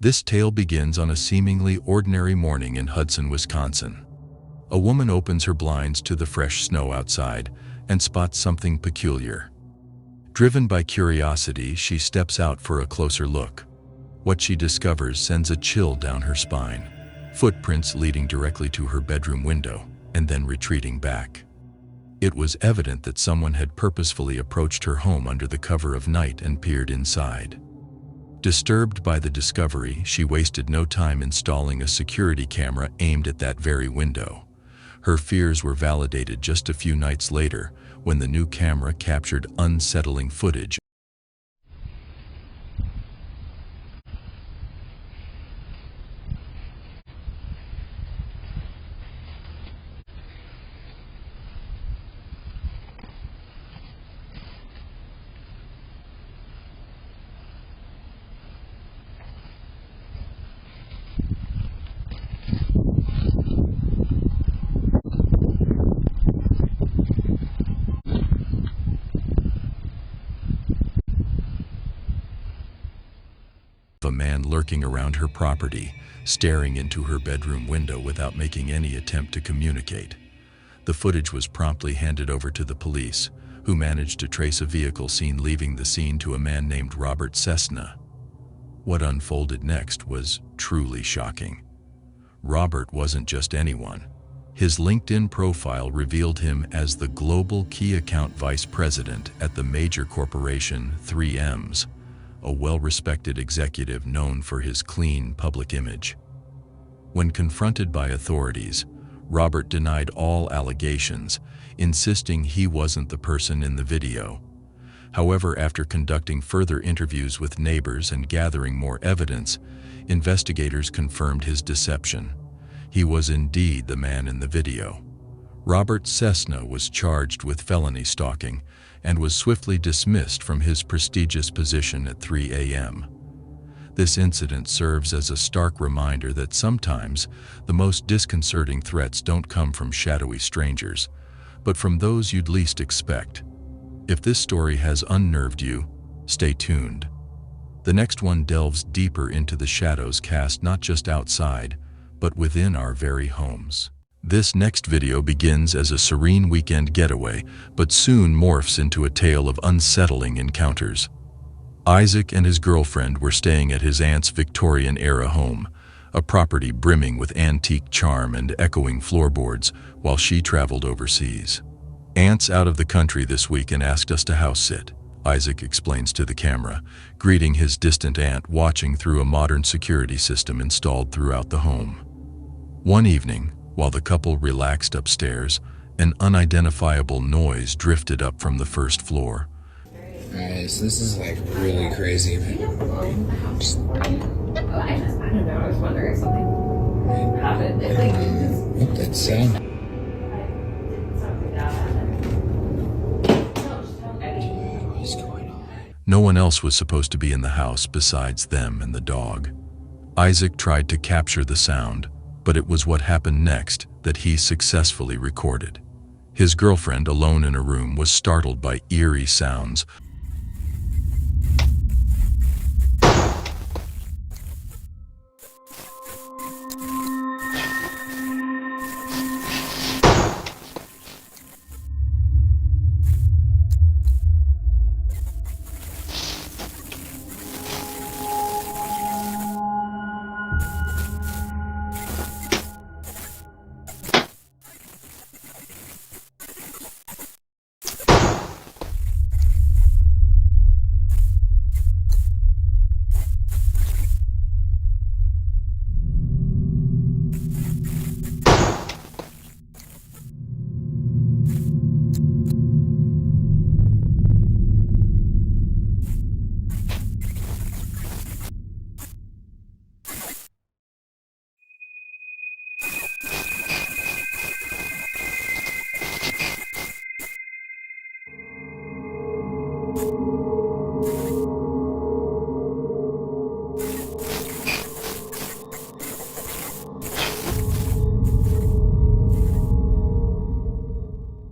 This tale begins on a seemingly ordinary morning in Hudson, Wisconsin. A woman opens her blinds to the fresh snow outside and spots something peculiar. Driven by curiosity, she steps out for a closer look. What she discovers sends a chill down her spine. Footprints leading directly to her bedroom window and then retreating back. It was evident that someone had purposefully approached her home under the cover of night and peered inside. Disturbed by the discovery, she wasted no time installing a security camera aimed at that very window. Her fears were validated just a few nights later when the new camera captured unsettling footage. A man lurking around her property, staring into her bedroom window without making any attempt to communicate. The footage was promptly handed over to the police, who managed to trace a vehicle seen leaving the scene to a man named Robert Cessna. What unfolded next was truly shocking. Robert wasn't just anyone. His LinkedIn profile revealed him as the Global Key Account Vice President at the major corporation 3M's, a well-respected executive known for his clean public image. When confronted by authorities, Robert denied all allegations, insisting he wasn't the person in the video. However, after conducting further interviews with neighbors and gathering more evidence, investigators confirmed his deception. He was indeed the man in the video. Robert Cessna was charged with felony stalking and was swiftly dismissed from his prestigious position at 3 a.m. This incident serves as a stark reminder that sometimes the most disconcerting threats don't come from shadowy strangers, but from those you'd least expect. If this story has unnerved you, stay tuned. The next one delves deeper into the shadows cast not just outside, but within our very homes. This next video begins as a serene weekend getaway, but soon morphs into a tale of unsettling encounters. Isaac and his girlfriend were staying at his aunt's Victorian-era home, a property brimming with antique charm and echoing floorboards, while she traveled overseas. "Aunt's out of the country this week and asked us to house sit," Isaac explains to the camera, greeting his distant aunt watching through a modern security system installed throughout the home. One evening, while the couple relaxed upstairs, an unidentifiable noise drifted up from the first floor. Alright, so this is like really crazy. I don't know, I was wondering if something happened. What that sound? What's going on? No one else was supposed to be in the house besides them and the dog. Isaac tried to capture the sound, but it was what happened next that he successfully recorded. His girlfriend, alone in a room, was startled by eerie sounds.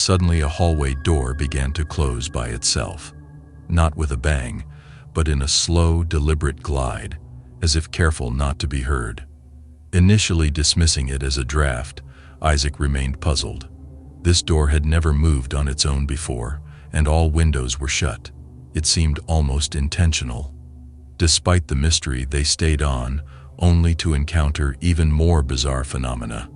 Suddenly, a hallway door began to close by itself. Not with a bang, but in a slow, deliberate glide, as if careful not to be heard. Initially dismissing it as a draft, Isaac remained puzzled. This door had never moved on its own before, and all windows were shut. It seemed almost intentional. Despite the mystery, they stayed on, only to encounter even more bizarre phenomena.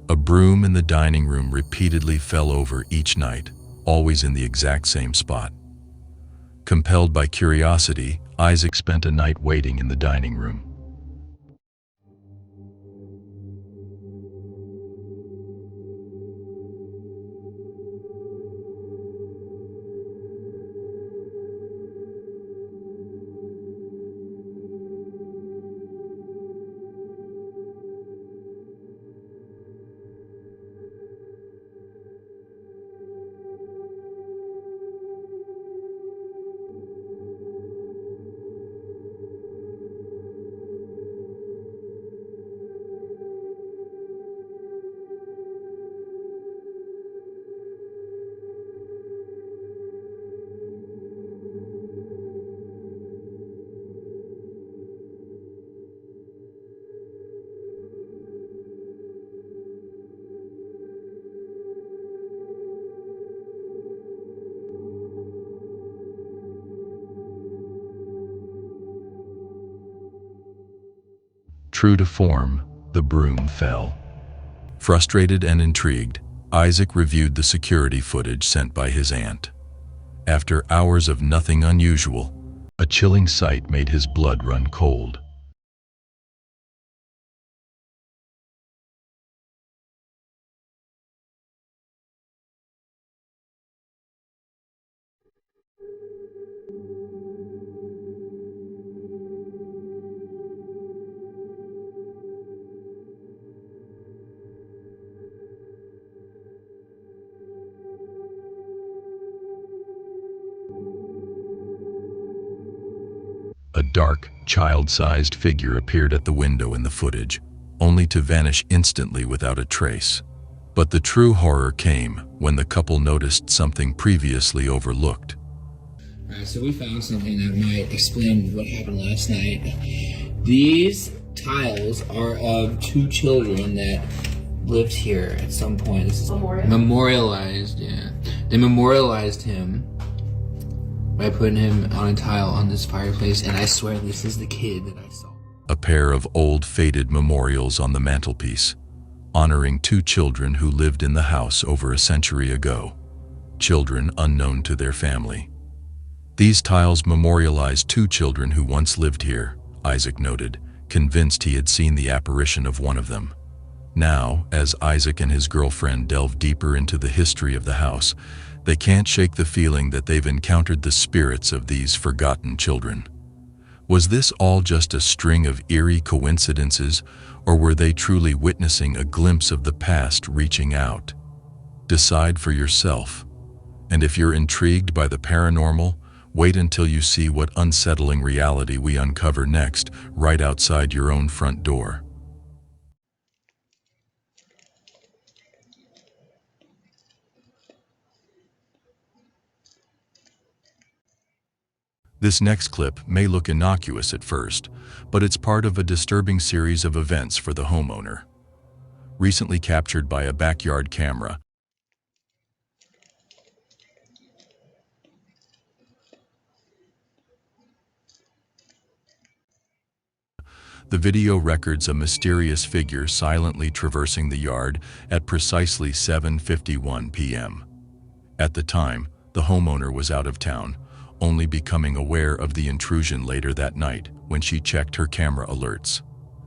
A broom in the dining room repeatedly fell over each night, always in the exact same spot. Compelled by curiosity, Isaac spent a night waiting in the dining room. True to form, the broom fell. Frustrated and intrigued, Isaac reviewed the security footage sent by his aunt. After hours of nothing unusual, a chilling sight made his blood run cold. A dark, child-sized figure appeared at the window in the footage, only to vanish instantly without a trace. But the true horror came when the couple noticed something previously overlooked. Alright, so we found something that might explain what happened last night. These tiles are of two children that lived here at some point. This is memorialized, yeah. They memorialized him by putting him on a tile on this fireplace, and I swear this is the kid that I saw. A pair of old faded memorials on the mantelpiece, honoring two children who lived in the house over a century ago, children unknown to their family. These tiles memorialize two children who once lived here, Isaac noted, convinced he had seen the apparition of one of them. Now, as Isaac and his girlfriend delve deeper into the history of the house, they can't shake the feeling that they've encountered the spirits of these forgotten children. Was this all just a string of eerie coincidences, or were they truly witnessing a glimpse of the past reaching out? Decide for yourself. And if you're intrigued by the paranormal, wait until you see what unsettling reality we uncover next, right outside your own front door. This next clip may look innocuous at first, but it's part of a disturbing series of events for the homeowner. Recently captured by a backyard camera, the video records a mysterious figure silently traversing the yard at precisely 7:51 p.m. At the time, the homeowner was out of town, only becoming aware of the intrusion later that night when she checked her camera alerts.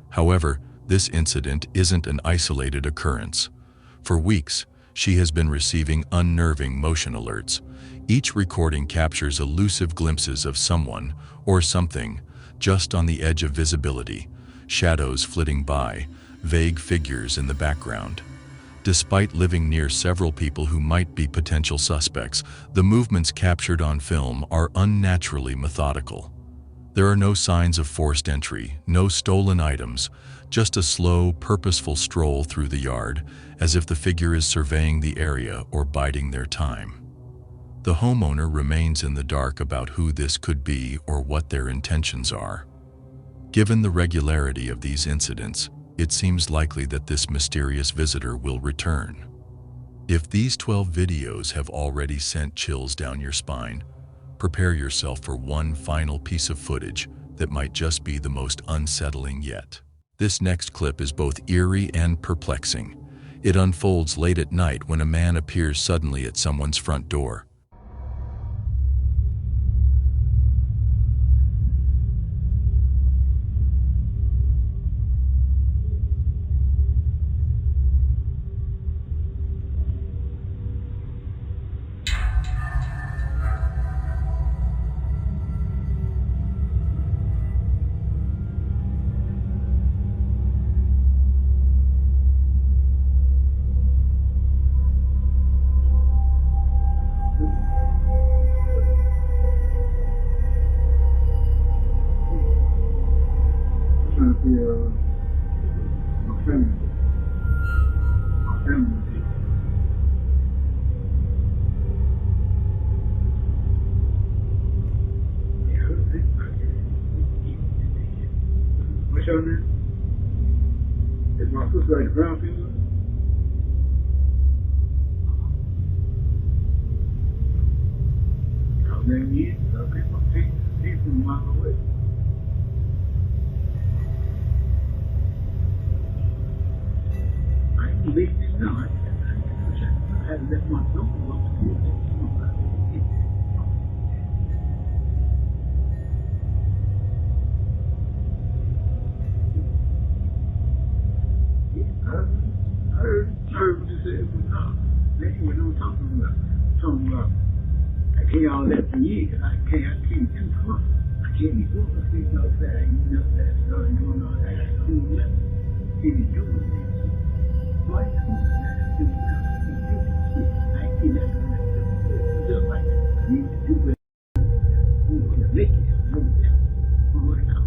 However, this incident isn't an isolated occurrence. For weeks, she has been receiving unnerving motion alerts. Each recording captures elusive glimpses of someone or something just on the edge of visibility, shadows flitting by, vague figures in the background. Despite living near several people who might be potential suspects, the movements captured on film are unnaturally methodical. There are no signs of forced entry, no stolen items, just a slow, purposeful stroll through the yard, as if the figure is surveying the area or biding their time. The homeowner remains in the dark about who this could be or what their intentions are. Given the regularity of these incidents, it seems likely that this mysterious visitor will return. If these 12 videos have already sent chills down your spine, prepare yourself for one final piece of footage that might just be the most unsettling yet. This next clip is both eerie and perplexing. It unfolds late at night when a man appears suddenly at someone's front door. What's your name? Is my sister like brown people? Oh, man, yeah. Okay, well, take from a mile away. I ain't leaving this now. I had to let my door up. I heard what you said, but no, they ain't what I'm talking about. Talking about, I can't all that for years. I can't too far. I can't be going to sleep outside, eating up that stuff, and doing all that. That's cool, man. Can't be doing this. Why is cool? That's cool. I can't let them just like that. I need to do it. I'm going to make it. I'm going to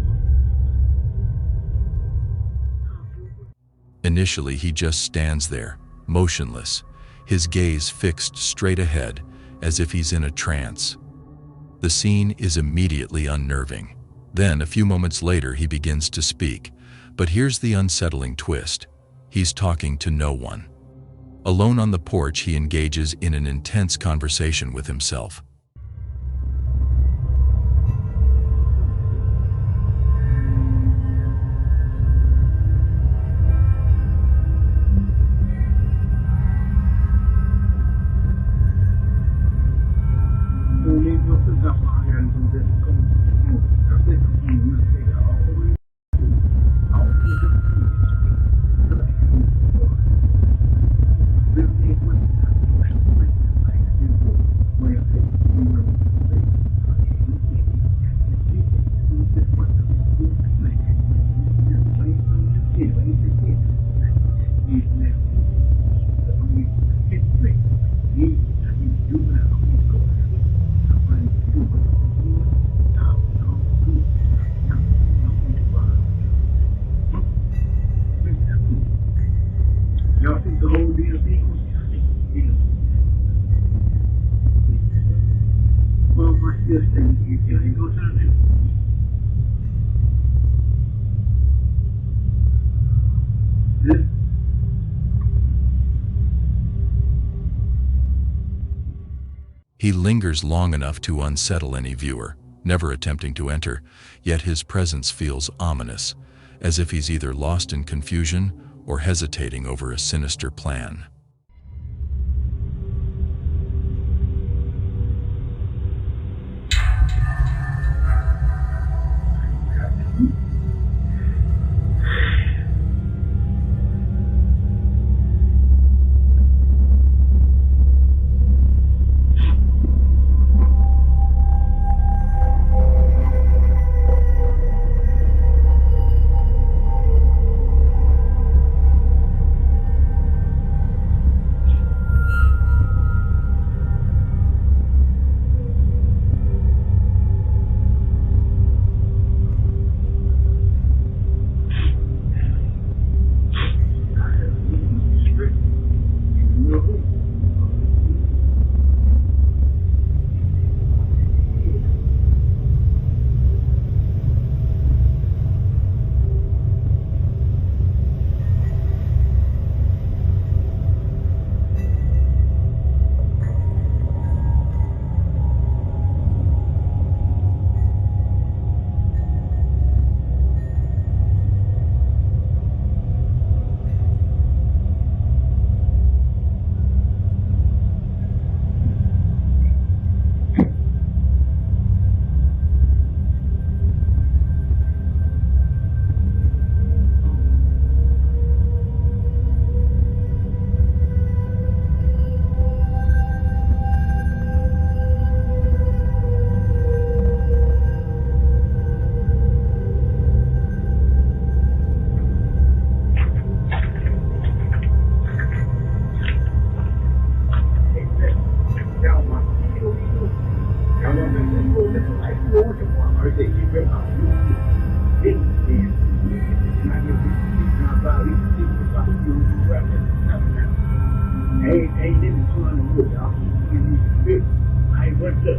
Initially, he just stands there, motionless, his gaze fixed straight ahead, as if he's in a trance. The scene is immediately unnerving. Then, a few moments later, he begins to speak. But here's the unsettling twist. He's talking to no one. Alone on the porch, he engages in an intense conversation with himself. Y'all think the whole deal equals? Well, my sister, you ain't go to the next. He lingers long enough to unsettle any viewer, never attempting to enter, yet his presence feels ominous, as if he's either lost in confusion or hesitating over a sinister plan. Ain't in the corner with y'all. I went to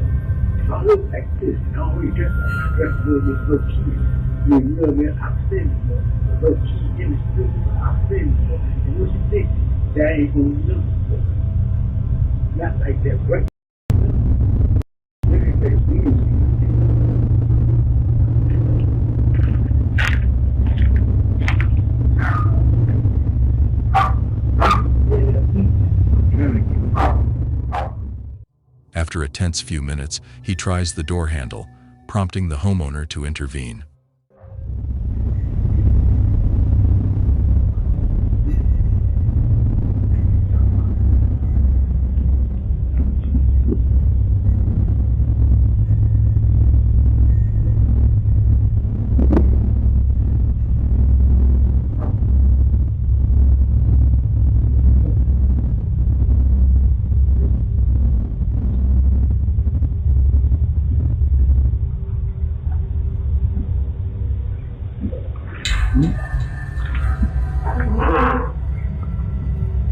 I look like this, and I always dress with this little kid. You know, man, I'm sitting there, a little kid in the street, but I'm sitting there. And what you think? That ain't gonna look for. Not like that, right? Look at that music. After a tense few minutes, he tries the door handle, prompting the homeowner to intervene.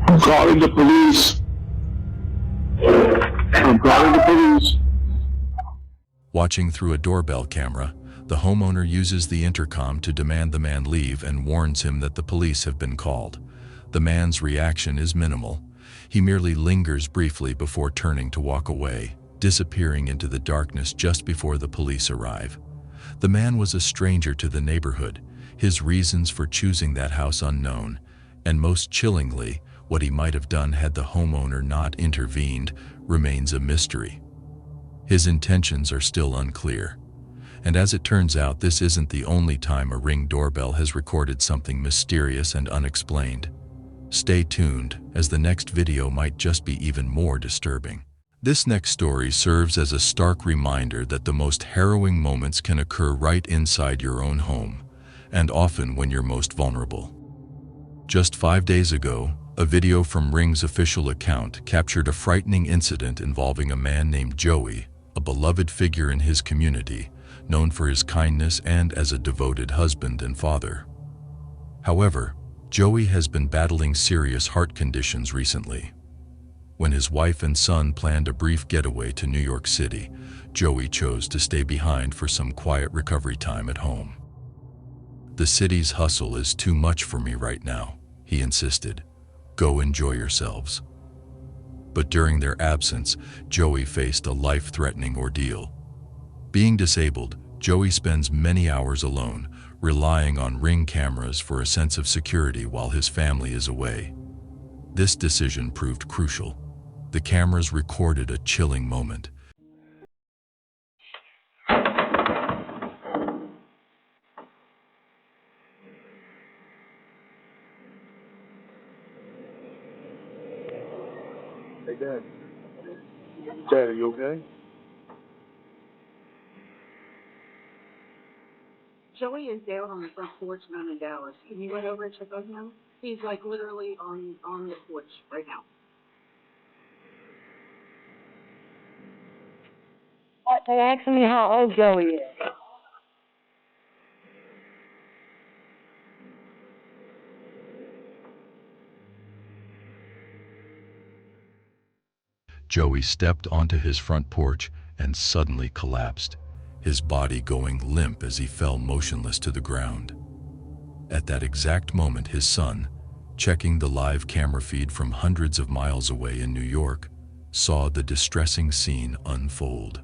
I'm calling the police. I'm calling the police. Watching through a doorbell camera, the homeowner uses the intercom to demand the man leave and warns him that the police have been called. The man's reaction is minimal. He merely lingers briefly before turning to walk away, disappearing into the darkness just before the police arrive. The man was a stranger to the neighborhood, his reasons for choosing that house unknown, and most chillingly, what he might have done had the homeowner not intervened remains a mystery. His intentions are still unclear. And as it turns out, this isn't the only time a Ring doorbell has recorded something mysterious and unexplained. Stay tuned, as the next video might just be even more disturbing. This next story serves as a stark reminder that the most harrowing moments can occur right inside your own home, and often when you're most vulnerable. Just 5 days ago, a video from Ring's official account captured a frightening incident involving a man named Joey, a beloved figure in his community, known for his kindness and as a devoted husband and father. However, Joey has been battling serious heart conditions recently. When his wife and son planned a brief getaway to New York City, Joey chose to stay behind for some quiet recovery time at home. "The city's hustle is too much for me right now," he insisted. "Go enjoy yourselves." But during their absence, Joey faced a life-threatening ordeal. Being disabled, Joey spends many hours alone, relying on Ring cameras for a sense of security while his family is away. This decision proved crucial. The cameras recorded a chilling moment. Hey, Dad. Dad, are you okay? Joey is down on the front porch down in Dallas. Can you run over and check on him? He's like literally on the porch right now. They asked me how old Joey is. Joey stepped onto his front porch and suddenly collapsed, his body going limp as he fell motionless to the ground. At that exact moment, his son, checking the live camera feed from hundreds of miles away in New York, saw the distressing scene unfold.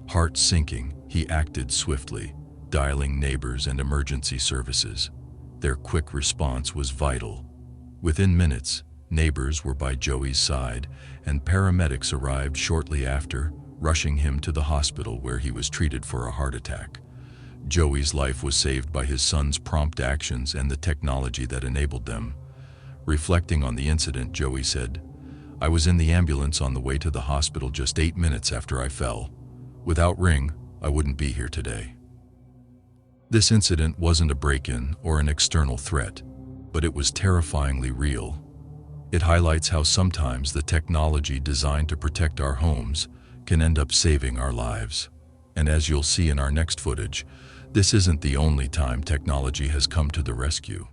Heart sinking, he acted swiftly, dialing neighbors and emergency services. Their quick response was vital. Within minutes, neighbors were by Joey's side, and paramedics arrived shortly after, rushing him to the hospital where he was treated for a heart attack. Joey's life was saved by his son's prompt actions and the technology that enabled them. Reflecting on the incident, Joey said, "I was in the ambulance on the way to the hospital just 8 minutes after I fell. Without Ring, I wouldn't be here today." This incident wasn't a break-in or an external threat, but it was terrifyingly real. It highlights how sometimes the technology designed to protect our homes can end up saving our lives. And as you'll see in our next footage, this isn't the only time technology has come to the rescue.